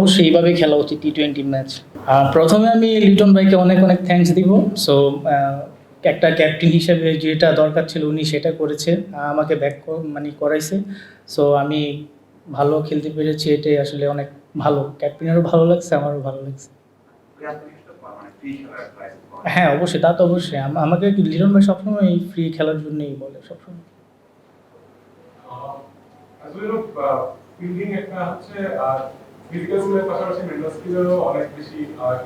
অবশ্যই এইভাবে খেলা উচিত টি-20 ম্যাচ। প্রথমে আমি লিটন ভাইকে অনেক অনেক থ্যাঙ্কস দিব। সো একটা ক্যাপ্টেন হিসেবে যেটা দরকার ছিল উনি সেটা করেছে, আমাকে ব্যাক মানে করাইছে। সো আমি ভালো খেলতে পেরেছি, এটাই আসলে অনেক ভালো। ক্যাপ্টেনেরও ভালো লাগছে, আমারও ভালো লাগছে। হ্যাঁ অবশ্যই, তা তো অবশ্যই। আমাকে লিটন ভাই সবসময় এই ফ্রি খেলার জন্যই বলে সবসময়। আসলে ফিল্ডিং একটা হচ্ছে আর ফিজিক্যাল স্কিলের পাশাপাশি মেন্টাল স্কিলেরও অনেক বেশি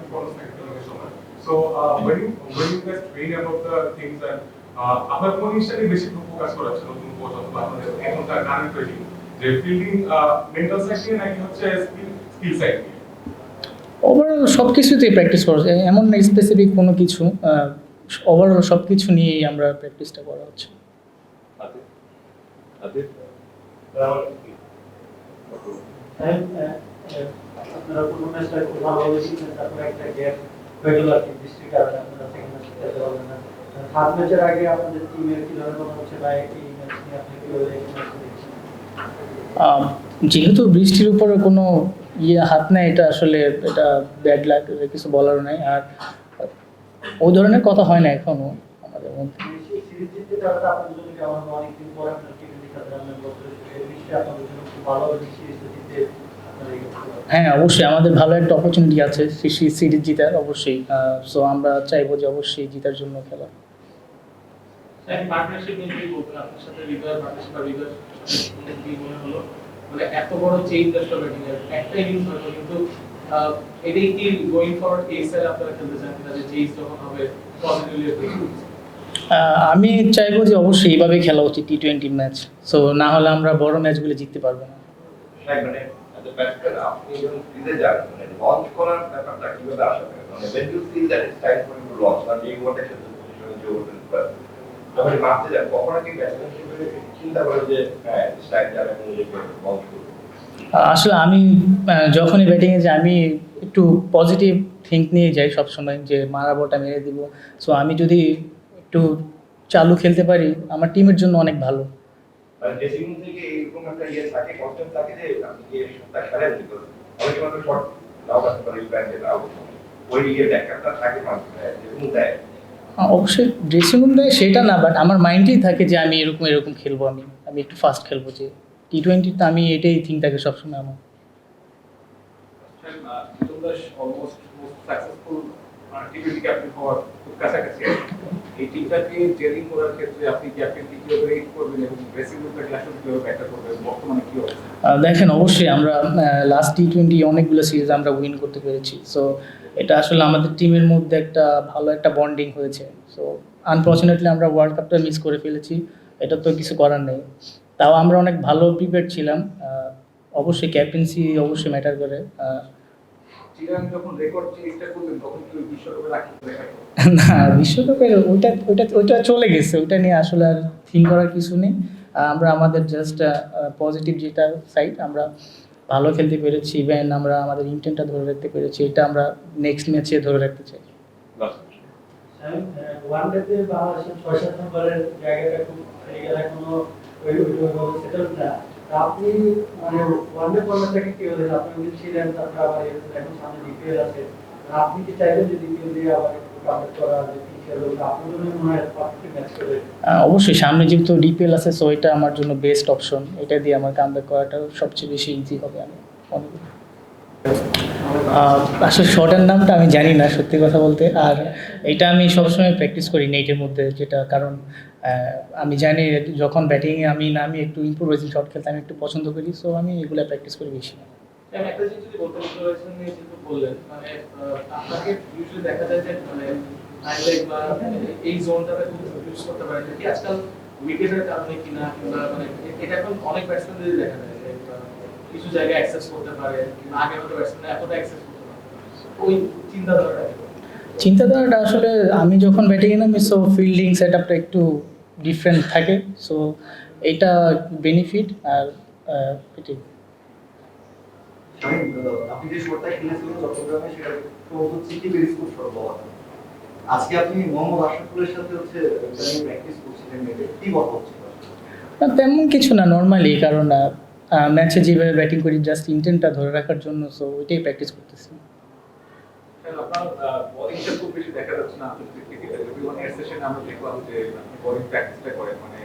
ইম্পর্টেন্স থাকে ফিল্ডিংয়ের সময়। So when you guys train about the things and আপনার কোন জিনিসটাকে বেশি ফোকাস করা হচ্ছে নতুন কোচ অথবা আপনাদের এখনকার কারেন্ট ট্রেনিং, যে ফিল্ডিং মেন্টাল সাইড নিয়ে নাকি হচ্ছে স্কিল সাইড নিয়ে? ওভারঅল সব কিছুতেই প্র্যাকটিস করা যায়, এমন না স্পেসিফিক কোনো কিছু। ওভারঅল সব কিছু নিয়েই আমরা প্র্যাকটিসটা করা হচ্ছে। আপনারা কোনো ম্যাচটা খুব ভালোভাবে শিখছেন, তারপরে একটা গ্যাপ হয়ে গেল আর কি, বৃষ্টির কারণে আপনারা সেকেন্ড ম্যাচ খেলতে পারবেন না। থার্ড ম্যাচের আগে আপনাদের টিমের কি ধরনের কথা হচ্ছে বা এই ম্যাচ নিয়ে আপনি কিভাবে এই ম্যাচটা দেখছেন? যেহেতু বৃষ্টির উপরে কোনো হাত নেই, এটা আসলে এটা ব্যাড লাক, কিছু বলারও নাই। আর ওই ধরনের কথা হয় না এখনো আমাদের মধ্যে। সিরিজ জিততে পারাটা আপনাদের জন্য কেমন? অনেকদিন পরে আপনার টি-20 খেলতে যাবেন, বছরের শেষে বৃষ্টি আপনাদের জন্য খুব ভালোভাবে সিরিজটা জিততে আপনারা এগিয়ে যেতে পারবেন। হ্যাঁ অবশ্যই, আমাদের ভালো একটা অপরচুনিটি আছে সিরিজ জিতার, অবশ্যই। সো আমরা চাইবো যে অবশ্যই জিতার জন্য খেলা। পার্টনারশিপ নিয়ে কি বলবেন? আপনার সাথে রিভার পার্টনারশিপ আর রিভার কি মনে হলো, মানে এত বড় চেঞ্জ আসলো ব্যাটিং এর একটা ইনিংস হলো, কিন্তু এটাই কি গোয়িং ফরওয়ার্ড এই স্টাইল আপনারা খেলতে চান কিনা, যে চেঞ্জ যখন হবে পজিটিভলি আমি চাইবো যে অবশ্যই এইভাবে খেলা উচিত টি-20 ম্যাচ। সো না হলে আমরা বড় ম্যাচগুলো জিততে পারবো না। মানে আপনি যখন ক্রিজে যান মানে লঞ্চ করার ব্যাপারটা কিভাবে আসা হয়, মানে when you see that it's time for you to launch, মানে এই ওয়ার্ডটা খেলতে যখন মারতে যান কখন কি ব্যাটসম্যান হিসেবে চিন্তা করে যে হ্যাঁ স্টাইল যাবে আমি লঞ্চ করবো? আসলে আমি যখনই ব্যাটিংয়ে যাই আমি একটু পজিটিভ থিঙ্ক নিয়ে যাই সবসময়, যে মারা বলটা মেরে দিব। সো আমি যদি একটু চালু খেলতে পারি আমার টিমের জন্য অনেক ভালো। মানে ড্রেসিং রুম থেকে এরকম একটা থাকে কনসেপ্ট থাকে যে আপনি যে শটটা খেলেন বিকজ অনেকে মাত্র শট নাও করতে পারে ব্যান্ডে নাও, ওই ব্যাকআপটা থাকে মানে যেরকম দেয়। অবশ্যই ড্রেসিং রুম দেয় সেটা না, বাট আমার মাইন্ডেই থাকে যে আমি এরকম এরকম খেলবো, আমি একটু ফাস্ট খেলবো। যে টি-20তে আমি এটাই থিঙ্ক থাকে সবসময় আমার। অলমোস্ট মোস্ট সাকসেসফুল টি-20 ক্যাপ্টেন হওয়ার খুব কাছাকাছি। এই টিমটাকে জেরিং করার ক্ষেত্রে আপনি ক্যাপ্টেনকে কিভাবে রেট করবেন এবং ড্রেসিং রুমটা ক্লাসে কিভাবে ব্যাটার করবেন, বর্তমানে কি অবস্থা? দেখেন অবশ্যই আমরা লাস্ট টি-20 অনেকগুলো সিরিজ আমরা উইন করতে পেরেছি। সো এটা আসলে আমাদের টিমের মধ্যে একটা ভালো একটা বন্ডিং হয়েছে। সো আনফর্চুনেটলি আমরা ওয়ার্ল্ড কাপটা মিস করে ফেলেছি, এটা তো কিছু করার নেই। তাও আমরা অনেক ভালো প্রিপেয়ার ছিলাম। অবশ্যই ক্যাপ্টেন্সি অবশ্যই ম্যাটার করে। চিরাং যখন রেকর্ড চেঞ্জটা করলেন তখন কি বিশ্বকাপে রাখতে দেখায়? না, বিশ্বকাপের ওইটা চলে গেছে, ওইটা নিয়ে আসলে আর থিঙ্ক করার কিছু নেই। আমরা আমাদের জাস্ট পজিটিভ যেটা সাইড, আমরা ভালো খেলতে পেরেছি, ইভেন আমরা আমাদের ইন্টেন্টটা ধরে রাখতে পেরেছি, এটা আমরা নেক্সট ম্যাচে ধরে রাখতে চাই। ওয়ানডেতে বাংলাদেশের ৬-৭ নম্বরের জায়গাটা খুব এখনো সেটেল না। আপনি মানে ওয়ানডে ফরম্যাটটাকে কি হলে আপনি যদি ছিলেন, তারপরে আবার এখন সামনে ডিপিএল আছে, আপনি কি চাইবেন যে ডিপিএল দিয়ে আবার একটু কাভার করা, যে কি খেলবে আপনার জন্য মনে হয় পারফেক্ট ম্যাচ করবে? অবশ্যই সামনে যেহেতু ডিপিএল আছে, সো এটা আমার জন্য বেস্ট অপশন। এটা দিয়ে আমার কামব্যাক করাটা সবচেয়ে বেশি ইজি হবে আমি মনে করি। আসলে শটের নামটা আমি জানি না সত্যি কথা বলতে, আর এটা আমি সবসময় প্র্যাকটিস করি নেটের মধ্যে, যেটা কারণ আমি জানি যখন ব্যাটিংয়ে আমি একটু ইম্প্রোভাইজিং শট খেলতে আমি একটু পছন্দ করি। সো আমি এগুলো প্র্যাকটিস করি বেশি। আমি একটা জিনিস যদি বলতে ইন্টারভেনশন নিয়ে যেহেতু বললেন, মানে আপনাকে ইউজুয়ালি দেখা যায় যে মানে হাইলাইট বা এই জোনটাতে খুব ইউজ করতে পারেন কি আজকাল উইকেটের কারণে কিনা, কিংবা মানে এটা এখন অনেক ব্যাটসম্যানদের দেখা যায় যে কিছু জায়গায় অ্যাক্সেস করতে পারে, কিংবা আগে হয়তো ব্যাটসম্যান এতটা অ্যাক্সেস করতে পারে। ওই চিন্তাধারাটা আসলে আমি যখন ব্যাটিংয়ে নামি, সো ফিল্ডিং সেট আপটা একটু ডিফারেন্ট থাকে। সো এইটা বেনিফিট। আর এটাই আপনি যে শটটা খেলেছিলেন চট্টগ্রামে, সেটা সিটি বেরিজ খুব শর্ট বল। আজকে আপনি মোহাম্মদ আশরাফুলের সাথে প্র্যাকটিস করছিলেন, কি কথা হচ্ছে? তেমন কিছু না, নর্মালি। কারণ ম্যাচে যেভাবে ব্যাটিং করি জাস্ট ইন্টেন্টটা ধরে রাখার জন্য, সো ওইটাই প্র্যাকটিস করতেছি। আপনার বোলিংটা খুব বেশি দেখা যাচ্ছে না আন্তর্জাতিক ক্রিকেটে, যদি অনেক সেশনে আমরা দেখলাম যে আপনি বোলিং প্র্যাকটিসটা করেন, মানে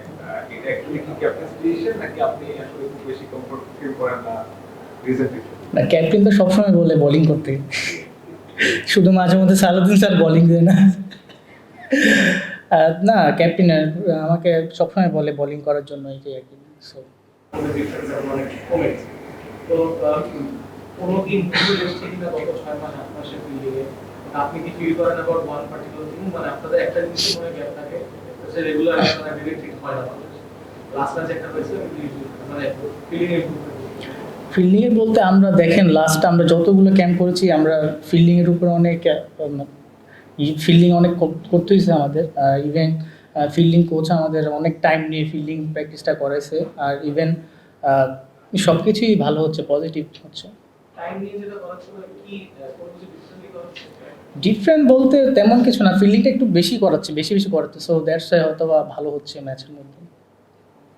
এটা অ্যাকচুয়ালি কি ক্যাপ্টেন্স ডিসিশন নাকি আপনি আসলে খুব বেশি কমফোর্ট ফিল করেন না রিজন কিছু? না, ক্যাপ্টেন তো সবসময় বলে বোলিং করতে, শুধু মাঝে মধ্যে সালাউদ্দিন স্যার বোলিং দেয় না। না, ক্যাপ্টেন আমাকে সবসময় বলে বোলিং করার জন্য, এটাই আর কি। সো আমাদের ডিফারেন্স এখন অনেক কমেছে। তো কোনো কি ইম্প্রুভমেন্ট এসেছে কিনা গত 6 মাস 8 মাসের ফিল্ডিংয়ে? আপনি কি ফিল করেন আবার ওয়ান পার্টিকুলার থিং, মানে আপনাদের একটা জিনিস মনে গ্যাপ থাকে, সে রেগুলার মানে ডিরেক্ট ঠিক হয় না বাংলাদেশে। লাস্ট ম্যাচ একটা হয়েছে মানে ফিল্ডিং ইম্প্রুভমেন্ট। ফিল্ডিংয়ে বলতে আমরা দেখেন লাস্ট আমরা যতগুলো ক্যাম্প করেছি, আমরা ফিল্ডিংয়ের উপরে অনেক ফিল্ডিং অনেক করতে হয়েছে আমাদের। ইভেন ফিল্ডিং কোচ আমাদের অনেক টাইম নিয়ে ফিল্ডিং প্র্যাকটিসটা করেছে। আর ইভেন সব কিছুই ভালো হচ্ছে, পজিটিভ হচ্ছে। টাইম নিয়ে যেটা করাচ্ছে মানে কি কোনো কিছু ডিফারেন্টলি করাচ্ছে? ডিফারেন্ট বলতে তেমন কিছু না, ফিল্ডিংটা একটু বেশি করাচ্ছে, বেশি করাচ্ছে, সো দ্যাটস হয়তো বা ভালো হচ্ছে ম্যাচের মধ্যে।